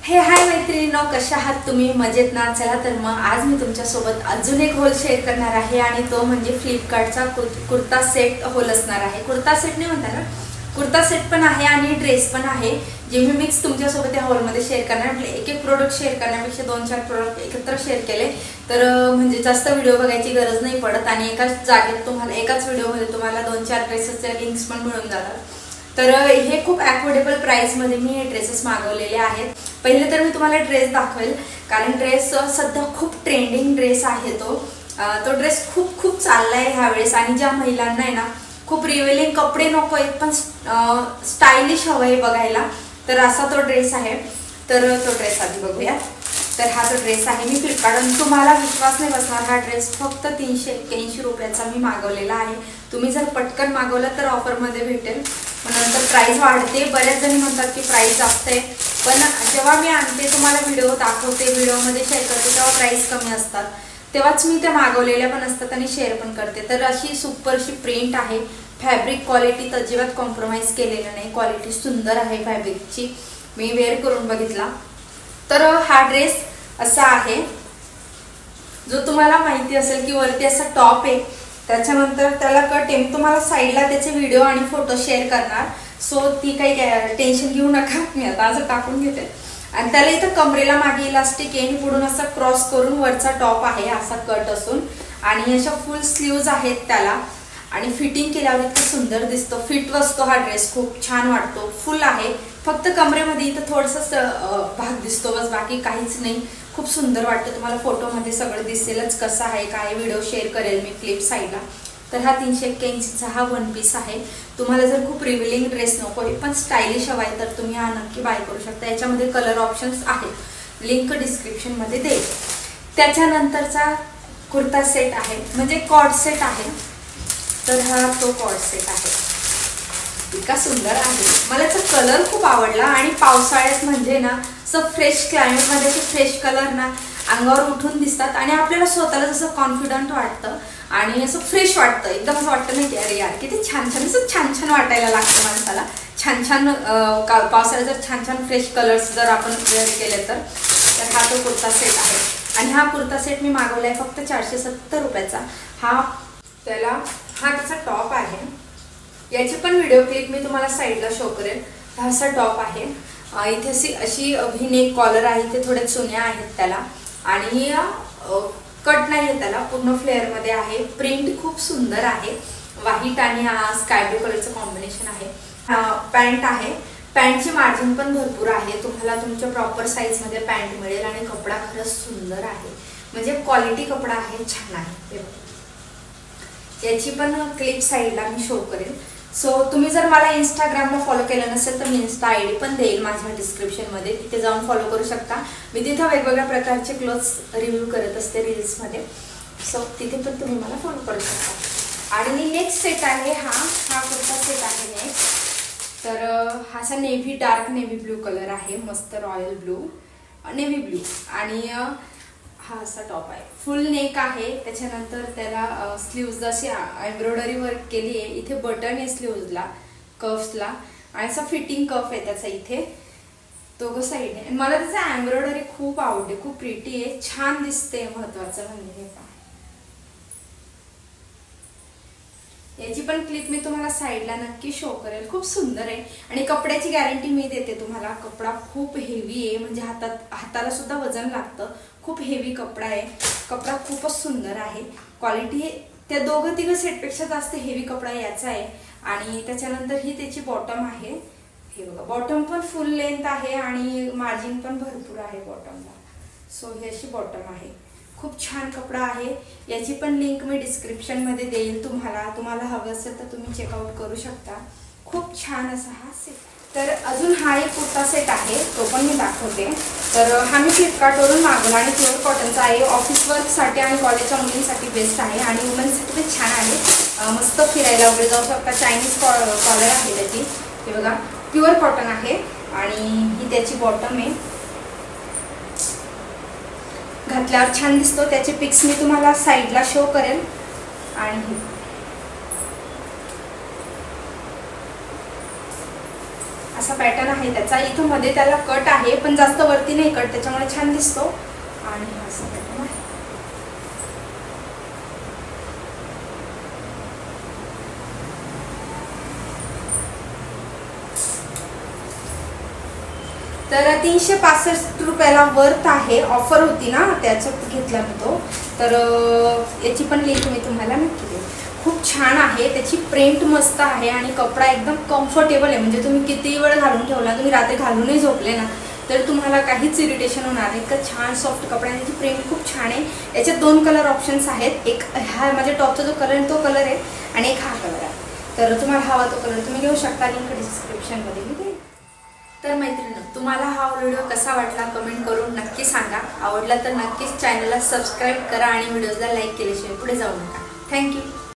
हे हाय मैत्रिणींनो, कशा आहात तुम्ही? मजेत ना? चला तर मग आज मी तुमच्यासोबत अजून एक होल शेअर करणार आहे आणि तो म्हणजे फ्लिपकार्टचा कुर्ता सेट होल असणार आहे. कुर्ता सेट नाही म्हणता ना, कुर्ता सेट पण आहे आणि ड्रेस पण आहे, जे मी मिक्स तुमच्यासोबत या हॉलमध्ये शेअर करणार. म्हणजे एक एक प्रोडक्ट शेअर करण्यापेक्षा 2-4 प्रोडक्ट एकत्र शेअर केले तर म्हणजे जास्त व्हिडिओ बघायची गरज नाही पडत आणि एकाच जागेत तुम्हाला एकाच व्हिडिओमध्ये तुम्हाला 2-4 ड्रेसेसचे लिंक्स पण मिळून जातात. तर हे खूप अफोर्डेबल प्राइसमध्ये मी हे ड्रेसेस मागवलेले आहेत. पहिले तर मी तुम्हाला ड्रेस दाखवेल, कारण ड्रेस सध्या खूप ट्रेंडिंग ड्रेस आहे. तो ड्रेस खूप खूप चाललाय ह्यावेळेस आणि ज्या महिलांना आहे ना खूप रिव्हिलिंग कपडे नको आहेत पण स्टायलिश हवंय बघायला, तर असा तो ड्रेस आहे. तर तो ड्रेस आधी बघूया. तर हा तो ड्रेस आहे. मी फ्लिपकार्टवरून, तुम्हाला विश्वास नाही बसणार, हा ड्रेस फक्त 381 रुपयाचा मी मागवलेला आहे. तुम्ही जर पटकन मागवला तर ऑफरमध्ये भेटेल, नंतर प्राइस वाढते. बऱ्याच जणी म्हणतात की प्राइस जास्त आहे, पण जेव्हा मी आणते तुम्हाला व्हिडिओ दाखवते, व्हिडिओमध्ये शेअर करते, तेव्हा प्राइस कमी असतात, तेव्हाच मी त्या मागवलेल्या पण असतात आणि शेअर पण करते. तर अशी सुपरशी प्रिंट आहे. फॅब्रिक क्वालिटीत अजिबात कॉम्प्रोमाइज केलेलं नाही, क्वालिटी सुंदर आहे फॅब्रिकची. मी वेअर करून बघितला. तर हा ड्रेस असा आहे, जो तुम्हाला माहिती असेल की वरती असा टॉप आहे, त्याच्यानंतर त्याला कट आहे. तुम्हाला साईडला त्याचे व्हिडिओ आणि फोटो शेअर करणार, सो ती काही टेन्शन घेऊ नका. मी आता असं टाकून घेते. आणि त्याला इथं कमरेला मागे इलास्टिक आहे, पुढून असं क्रॉस करून वरचा टॉप आहे, असा कट असून, आणि अशा फुल स्लीव्ज आहेत त्याला. आणि फिटिंग केल्यावर इतकं सुंदर दिसतो, फिट बसतो हा ड्रेस, खूप छान वाटतो. फुल आहे, फक्त कमरेमध्ये इथं थोडंसं भाग दिसतो बस, बाकी काहीच नाही. खूप सुंदर वाटतं. तुम्हाला फोटोमध्ये सगळं दिसेलच कसं आहे काय. व्हिडिओ शेअर करेल मी क्लिप साईडला. तर हा 381चा हा वन पीस आहे. तुम्हाला जर खूप रिव्हिलिंग ड्रेस नको आहे पण स्टायलिश हवा आहे तर तुम्ही हा नक्की बाय करू शकता. याच्यामध्ये कलर ऑप्शन्स आहेत, लिंक डिस्क्रिप्शनमध्ये देईल. त्याच्यानंतरचा कुर्ता सेट आहे, म्हणजे कॉर्ड सेट आहे. तर हा तो कॉर्ड सेट आहे, इतका सुंदर आहे. मला याचा कलर खूप आवडला आणि पावसाळ्यात म्हणजे ना असं फ्रेश क्लायमेटमध्ये असे फ्रेश कलर ना अंगावर उठून दिसतात आणि आपल्याला स्वतःला जसं कॉन्फिडंट वाटतं आणि असं फ्रेश वाटतं. एकदम असं वाटतं नाही की अरे यार किती छान छान, असं छान छान वाटायला लागतं माणसाला. छान छान पावसाळ्यात जर छान छान फ्रेश कलर्स जर आपण वेअर केले तर हा तो कुर्ता सेट आहे. आणि हा कुर्ता सेट मी मागवला आहे फक्त 470 रुपयाचा. हा त्याचा टॉप आहे. याची पण व्हिडिओ क्लिप मी तुम्हाला साईडला शो करेल. हा असा टॉप आहे. इथे अशी व्ही नेक कॉलर आहे, इथे थोड्या चुन्या आहेत त्याला आणि कट नाही आहे त्याला, पूर्ण फ्लेअरमध्ये आहे. प्रिंट खूप सुंदर आहे, व्हाईट आणि स्काय ब्लू कलरचं कॉम्बिनेशन आहे. पॅन्ट आहे. पॅन्टची मार्जिन पण भरपूर आहे, तुम्हाला तुमच्या प्रॉपर साईजमध्ये पॅन्ट मिळेल आणि कपडा खरंच सुंदर आहे, म्हणजे क्वालिटी कपडा आहे, छान आहे. याची पण क्लिप साईडला मी शो करेल. सो तुम्ही जर मला इंस्टाग्रामला फॉलो केलं नसेल तर मी इंस्टा ID पण देईल माझ्या डिस्क्रिप्शनमध्ये, तिथे जाऊन फॉलो करू शकता. मी तिथं वेगवेगळ्या प्रकारचे क्लोथ्स रिव्ह्यू करत असते रील्समध्ये, सो तिथे पण तुम्ही मला फॉलो करू शकता. आणि नेक्स्ट सेट आहे, हा कुर्ता सेट आहे नेक्स्ट. तर हा असा navy, dark navy blue colour आहे, मस्त रॉयल ब्लू, नेव्ही ब्लू. आणि हा असा टॉप आहे, फुल नेक आहे. त्याच्यानंतर त्याला स्लीव्ज अशी एम्ब्रॉयडरी वर्क केली आहे. इथे बटन आहे स्लीव्जला, कफ्सला, आणि असा फिटिंग कफ आहे त्याचा इथे दोघं साईडने. मला त्याचा एम्ब्रॉयडरी खूप आवडते, खूप प्रिटी आहे, छान दिसते. महत्वाचं म्हणजे हे पहा, याची पण क्लिप मी तुम्हाला साईडला नक्की शो करेल. खूप सुंदर आहे आणि कपड्याची गॅरंटी मी देते तुम्हाला. कपडा खूप हेवी आहे, म्हणजे हाताला सुद्धा वजन लागतं. खूप हेवी कपडा आहे, कपडा खूपच सुंदर आहे. क्वालिटी त्या दोघं तिघं सेटपेक्षा जास्त हेवी कपडा याचा आहे. आणि त्याच्यानंतर ही त्याची बॉटम आहे, हे बघा, बॉटम पण फुल लेंथ आहे आणि मार्जिन पण भरपूर आहे बॉटमला. सो ही अशी बॉटम आहे, खूप छान कपडा आहे. याची पण लिंक मी डिस्क्रिप्शनमध्ये देईल तुम्हाला हवं असेल तर तुम्ही चेकआउट करू शकता. खूप छान असा हा सेट. तर अजून हा एक कुर्ता सेट आहे, तो पण मी दाखवते. तर हा मी फ्लिपकार्टवरून मागवला आणि प्युअर कॉटनचा आहे. ऑफिस वर्कसाठी आणि कॉलेजच्या मुलींसाठी बेस्ट आहे आणि वुमन्ससाठी ते छान आहे. मस्त फिरायला वगैरे जाऊ शकता. चायनीज कॉलर आहे त्याची, हे बघा, प्युअर कॉटन आहे. आणि ही त्याची बॉटम आहे, घातल्यावर छान दिसतो. त्याचे पिक्स मी तुम्हाला साईडला शो करेल. आणि असा पॅटर्न आहे त्याचा. इथं मध्ये त्याला कट आहे पण जास्त वरती नाही कट, त्याच्यामुळे छान दिसतो. आणि असा पॅटर्न आहे. तर 365 रुपयाला वर्थ आहे. ऑफर होती ना त्याच्यात घेतला मी तो. तर याची पण लिंक मी तुम्हाला नक्की देईन. खूप छान आहे, त्याची प्रिंट मस्त आहे आणि कपडा एकदम कम्फर्टेबल आहे. म्हणजे तुम्ही किती वेळ घालून ठेवला, तुम्ही रात्री घालूनही झोपले ना तर तुम्हाला काहीच इरिटेशन होणार नाही. इतका छान सॉफ्ट कपडा आहे. त्याची प्रिंट खूप छान आहे. याच्यात 2 कलर ऑप्शन्स आहेत. एक हा माझ्या टॉपचा जो कलर आहे तो कलर आहे आणि एक हा कलर आहे. तर तुम्हाला हवा तो कलर तुम्ही घेऊ शकता. लिंक डिस्क्रिप्शनमध्ये मी देईन. तर मैत्रिणी, तुम्हाला हा व्हिडिओ कसा वाटला कमेंट करून नक्की सांगा. आवडला तर नक्कीच चॅनलला सबस्क्राईब करा आणि व्हिडिओजला लाईक केल्याशिवाय पुढे जाऊ नका. थँक्यू.